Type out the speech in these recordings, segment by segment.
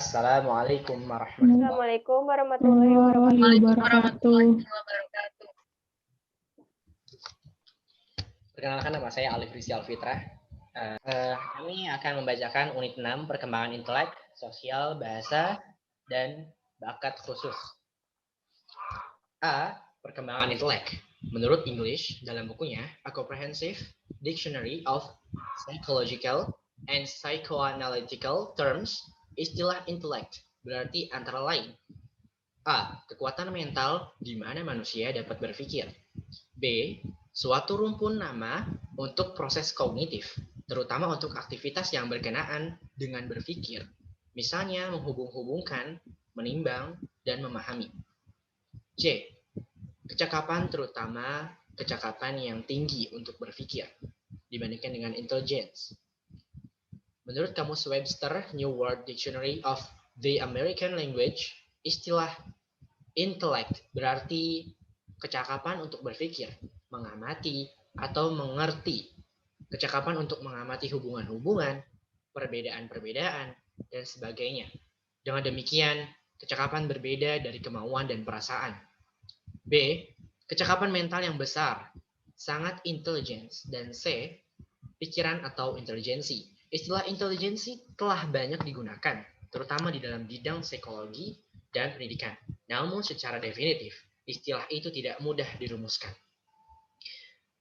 Assalamualaikum warahmatullahi wabarakatuh. Assalamualaikum warahmatullahi wabarakatuh. Perkenalkan, nama saya Alif Rizal Fitrah. Kami akan membacakan unit 6 perkembangan intelek, sosial, bahasa, dan bakat khusus. A. Perkembangan intelek. Menurut English, dalam bukunya A Comprehensive Dictionary of Psychological and Psychoanalytical Terms, istilah intelek berarti antara lain: A. Kekuatan mental di mana manusia dapat berpikir. B. Suatu rumpun nama untuk proses kognitif, terutama untuk aktivitas yang berkenaan dengan berpikir, misalnya menghubung-hubungkan, menimbang, dan memahami. C. Kecakapan, terutama kecakapan yang tinggi untuk berpikir dibandingkan dengan intelligence. Menurut Kamus Webster New World Dictionary of the American Language, istilah intellect berarti kecakapan untuk berpikir, mengamati, atau mengerti. Kecakapan untuk mengamati hubungan-hubungan, perbedaan-perbedaan, dan sebagainya. Dengan demikian, kecakapan berbeda dari kemauan dan perasaan. B. Kecakapan mental yang besar, sangat intelligence. Dan C. Pikiran atau intelijensi. Istilah intelijensi telah banyak digunakan, terutama di dalam bidang psikologi dan pendidikan. Namun secara definitif, istilah itu tidak mudah dirumuskan.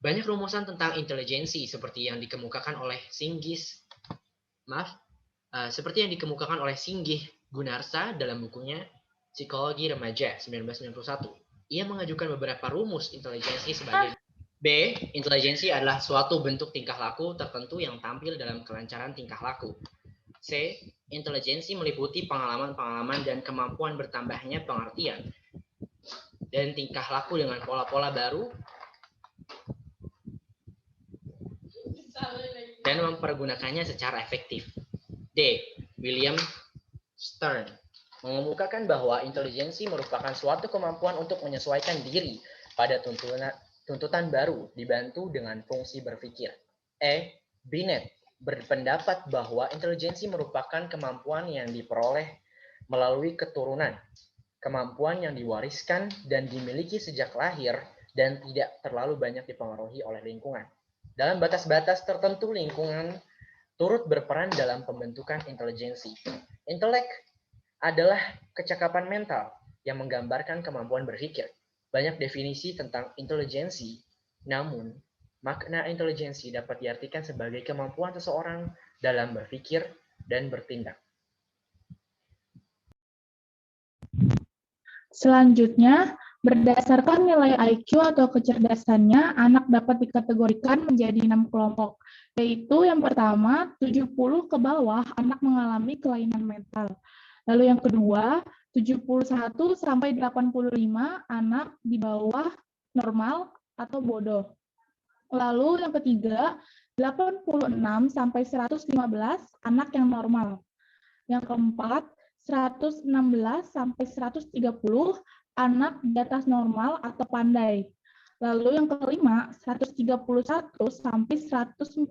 Banyak rumusan tentang intelijensi seperti yang dikemukakan oleh Singgih Gunarsa dalam bukunya Psikologi Remaja 1991. Ia mengajukan beberapa rumus intelijensi sebagai: B. Intelijensi adalah suatu bentuk tingkah laku tertentu yang tampil dalam kelancaran tingkah laku. C. Intelijensi meliputi pengalaman-pengalaman dan kemampuan bertambahnya pengertian dan tingkah laku dengan pola-pola baru dan mempergunakannya secara efektif. D. William Stern mengemukakan bahwa intelijensi merupakan suatu kemampuan untuk menyesuaikan diri pada tuntutan baru dibantu dengan fungsi berpikir. E. Binet berpendapat bahwa intelijensi merupakan kemampuan yang diperoleh melalui keturunan, kemampuan yang diwariskan dan dimiliki sejak lahir dan tidak terlalu banyak dipengaruhi oleh lingkungan. Dalam batas-batas tertentu, lingkungan turut berperan dalam pembentukan intelijensi. Intelek adalah kecakapan mental yang menggambarkan kemampuan berpikir. Banyak definisi tentang intelijensi, namun makna intelijensi dapat diartikan sebagai kemampuan seseorang dalam berpikir dan bertindak. Selanjutnya, berdasarkan nilai IQ atau kecerdasannya, anak dapat dikategorikan menjadi 6 kelompok, yaitu yang pertama, 70 ke bawah anak mengalami kelainan mental. Lalu yang kedua, 71 sampai 85 anak di bawah normal atau bodoh. Lalu yang ketiga, 86 sampai 115 anak yang normal. Yang keempat, 116 sampai 130 anak di atas normal atau pandai. Lalu yang kelima, 131 sampai 145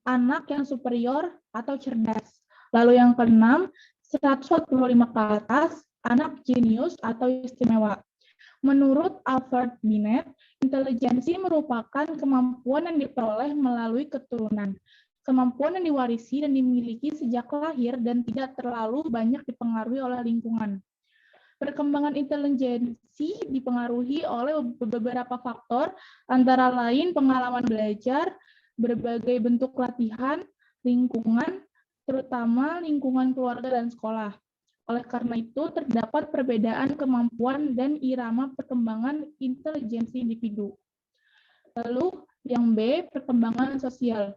anak yang superior atau cerdas. Lalu yang keenam, 145 ke atas anak jenius atau istimewa. Menurut Alfred Binet, intelijensi merupakan kemampuan yang diperoleh melalui keturunan, kemampuan yang diwarisi dan dimiliki sejak lahir dan tidak terlalu banyak dipengaruhi oleh lingkungan. Perkembangan intelijensi dipengaruhi oleh beberapa faktor, antara lain pengalaman belajar, berbagai bentuk latihan, lingkungan, terutama lingkungan keluarga dan sekolah. Oleh karena itu, terdapat perbedaan kemampuan dan irama perkembangan intelijensi individu. Lalu, yang B, perkembangan sosial.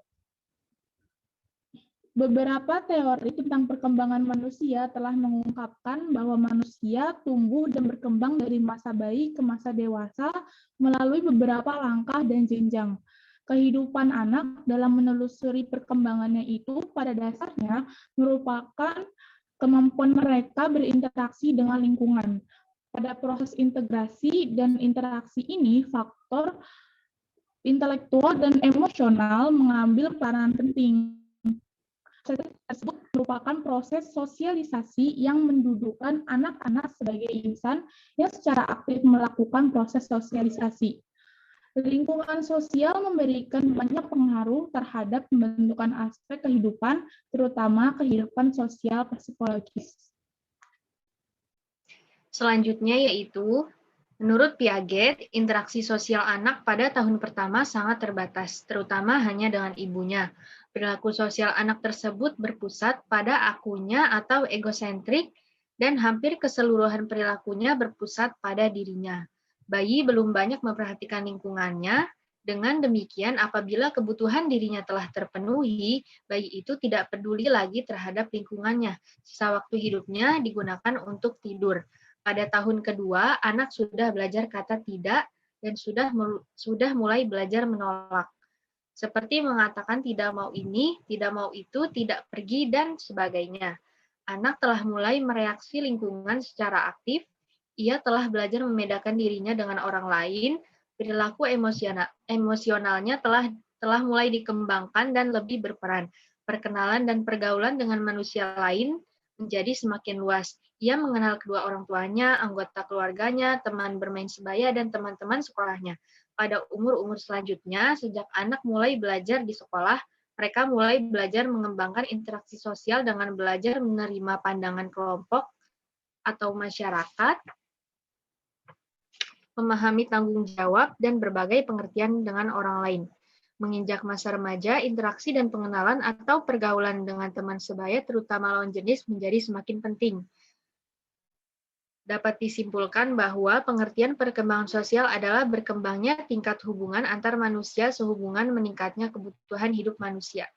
Beberapa teori tentang perkembangan manusia telah mengungkapkan bahwa manusia tumbuh dan berkembang dari masa bayi ke masa dewasa melalui beberapa langkah dan jenjang. Kehidupan anak dalam menelusuri perkembangannya itu pada dasarnya merupakan kemampuan mereka berinteraksi dengan lingkungan. Pada proses integrasi dan interaksi ini, faktor intelektual dan emosional mengambil peranan penting. Proses tersebut merupakan proses sosialisasi yang mendudukkan anak-anak sebagai insan yang secara aktif melakukan proses sosialisasi. Lingkungan sosial memberikan banyak pengaruh terhadap pembentukan aspek kehidupan, terutama kehidupan sosial psikologis. Selanjutnya yaitu, menurut Piaget, interaksi sosial anak pada tahun pertama sangat terbatas, terutama hanya dengan ibunya. Perilaku sosial anak tersebut berpusat pada akunya atau egosentrik, dan hampir keseluruhan perilakunya berpusat pada dirinya. Bayi belum banyak memperhatikan lingkungannya. Dengan demikian, apabila kebutuhan dirinya telah terpenuhi, bayi itu tidak peduli lagi terhadap lingkungannya. Sisa waktu hidupnya digunakan untuk tidur. Pada tahun kedua, anak sudah belajar kata tidak dan sudah mulai belajar menolak. Seperti mengatakan tidak mau ini, tidak mau itu, tidak pergi, dan sebagainya. Anak telah mulai mereaksi lingkungan secara aktif, ia telah belajar membedakan dirinya dengan orang lain, perilaku emosionalnya telah mulai dikembangkan dan lebih berperan. Perkenalan dan pergaulan dengan manusia lain menjadi semakin luas. Ia mengenal kedua orang tuanya, anggota keluarganya, teman bermain sebaya, dan teman-teman sekolahnya. Pada umur-umur selanjutnya, sejak anak mulai belajar di sekolah, mereka mulai belajar mengembangkan interaksi sosial dengan belajar menerima pandangan kelompok atau masyarakat, memahami tanggung jawab, dan berbagai pengertian dengan orang lain. Menginjak masa remaja, interaksi dan pengenalan atau pergaulan dengan teman sebaya, terutama lawan jenis, menjadi semakin penting. Dapat disimpulkan bahwa pengertian perkembangan sosial adalah berkembangnya tingkat hubungan antar manusia sehubungan meningkatnya kebutuhan hidup manusia.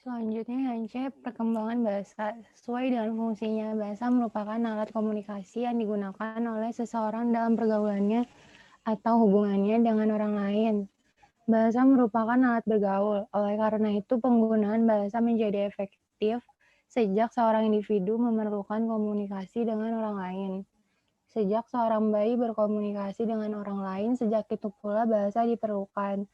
Selanjutnya, perkembangan bahasa. Sesuai dengan fungsinya, bahasa merupakan alat komunikasi yang digunakan oleh seseorang dalam pergaulannya atau hubungannya dengan orang lain. Bahasa merupakan alat bergaul, oleh karena itu penggunaan bahasa menjadi efektif sejak seorang individu memerlukan komunikasi dengan orang lain. Sejak seorang bayi berkomunikasi dengan orang lain, sejak itu pula bahasa diperlukan.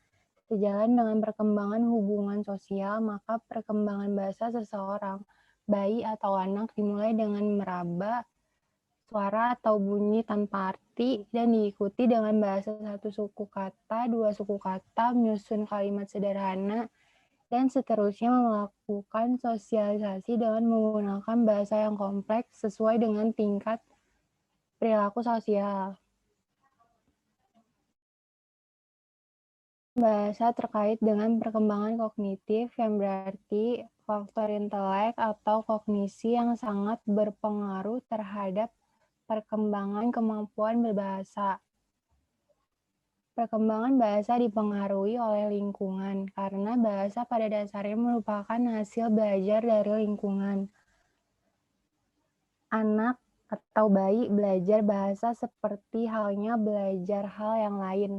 Sejalan dengan perkembangan hubungan sosial, maka perkembangan bahasa seseorang, bayi atau anak dimulai dengan meraba suara atau bunyi tanpa arti dan diikuti dengan bahasa satu suku kata, dua suku kata, menyusun kalimat sederhana, dan seterusnya melakukan sosialisasi dengan menggunakan bahasa yang kompleks sesuai dengan tingkat perilaku sosial. Bahasa terkait dengan perkembangan kognitif yang berarti faktor intelek atau kognisi yang sangat berpengaruh terhadap perkembangan kemampuan berbahasa. Perkembangan bahasa dipengaruhi oleh lingkungan, karena bahasa pada dasarnya merupakan hasil belajar dari lingkungan. Anak atau bayi belajar bahasa seperti halnya belajar hal yang lain.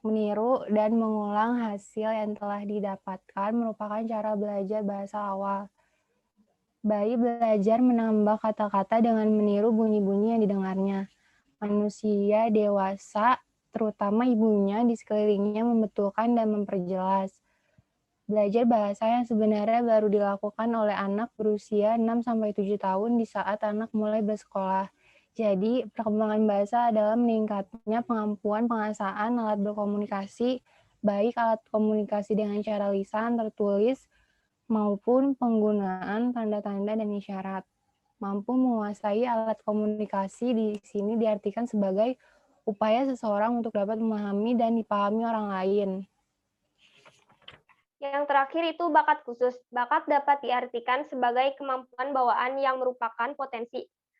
Meniru dan mengulang hasil yang telah didapatkan merupakan cara belajar bahasa awal. Bayi belajar menambah kata-kata dengan meniru bunyi-bunyi yang didengarnya. Manusia dewasa, terutama ibunya di sekelilingnya, membetulkan dan memperjelas. Belajar bahasa yang sebenarnya baru dilakukan oleh anak berusia 6-7 tahun di saat anak mulai bersekolah. Jadi, perkembangan bahasa adalah meningkatnya kemampuan pengasaan alat berkomunikasi, baik alat komunikasi dengan cara lisan, tertulis, maupun penggunaan tanda-tanda dan isyarat. Mampu menguasai alat komunikasi di sini diartikan sebagai upaya seseorang untuk dapat memahami dan dipahami orang lain. Yang terakhir itu bakat khusus. Bakat dapat diartikan sebagai kemampuan bawaan yang merupakan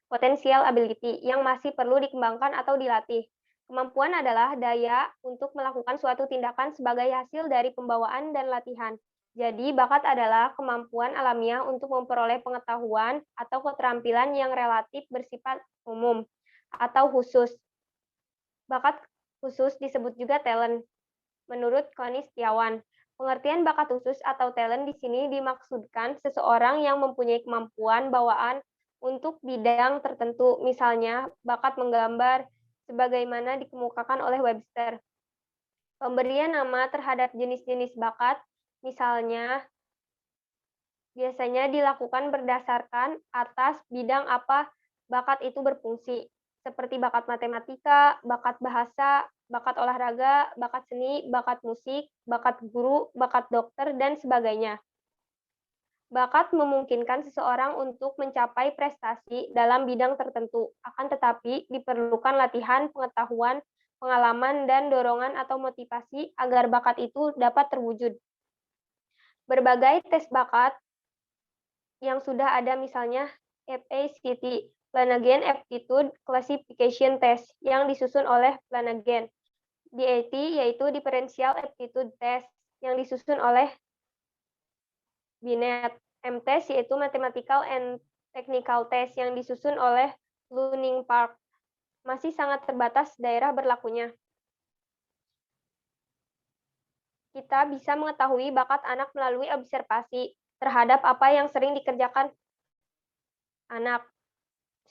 potensial ability yang masih perlu dikembangkan atau dilatih. Kemampuan adalah daya untuk melakukan suatu tindakan sebagai hasil dari pembawaan dan latihan. Jadi, bakat adalah kemampuan alamiah untuk memperoleh pengetahuan atau keterampilan yang relatif bersifat umum atau khusus. Bakat khusus disebut juga talent. Menurut Koni Setiawan, pengertian bakat khusus atau talent di sini dimaksudkan seseorang yang mempunyai kemampuan bawaan untuk bidang tertentu, misalnya bakat menggambar, sebagaimana dikemukakan oleh Webster. Pemberian nama terhadap jenis-jenis bakat, misalnya biasanya dilakukan berdasarkan atas bidang apa bakat itu berfungsi, seperti bakat matematika, bakat bahasa, bakat olahraga, bakat seni, bakat musik, bakat guru, bakat dokter, dan sebagainya. Bakat memungkinkan seseorang untuk mencapai prestasi dalam bidang tertentu, akan tetapi diperlukan latihan, pengetahuan, pengalaman, dan dorongan atau motivasi agar bakat itu dapat terwujud. Berbagai tes bakat yang sudah ada misalnya FACT, Flanagan Aptitude Classification Test, yang disusun oleh Flanagan. DAT yaitu Differential Aptitude Test, yang disusun oleh Binet. MTest yaitu Mathematical and Technical Test yang disusun oleh Lunning Park. Masih sangat terbatas daerah berlakunya. Kita bisa mengetahui bakat anak melalui observasi terhadap apa yang sering dikerjakan anak.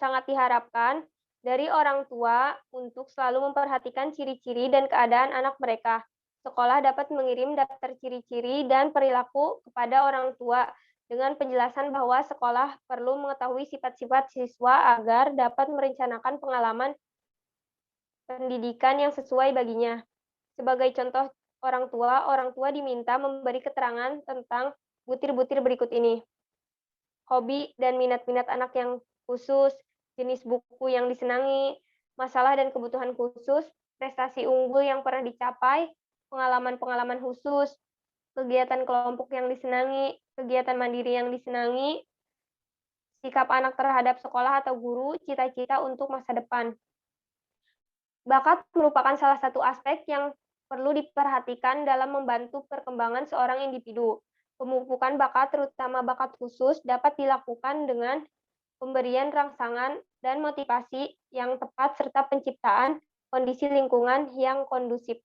Sangat diharapkan dari orang tua untuk selalu memperhatikan ciri-ciri dan keadaan anak mereka. Sekolah dapat mengirim daftar ciri-ciri dan perilaku kepada orang tua dengan penjelasan bahwa sekolah perlu mengetahui sifat-sifat siswa agar dapat merencanakan pengalaman pendidikan yang sesuai baginya. Sebagai contoh orang tua diminta memberi keterangan tentang butir-butir berikut ini. Hobi dan minat-minat anak yang khusus, jenis buku yang disenangi, masalah dan kebutuhan khusus, prestasi unggul yang pernah dicapai, pengalaman-pengalaman khusus, kegiatan kelompok yang disenangi, kegiatan mandiri yang disenangi, sikap anak terhadap sekolah atau guru, cita-cita untuk masa depan. Bakat merupakan salah satu aspek yang perlu diperhatikan dalam membantu perkembangan seorang individu. Pemupukan bakat, terutama bakat khusus, dapat dilakukan dengan pemberian rangsangan dan motivasi yang tepat serta penciptaan kondisi lingkungan yang kondusif.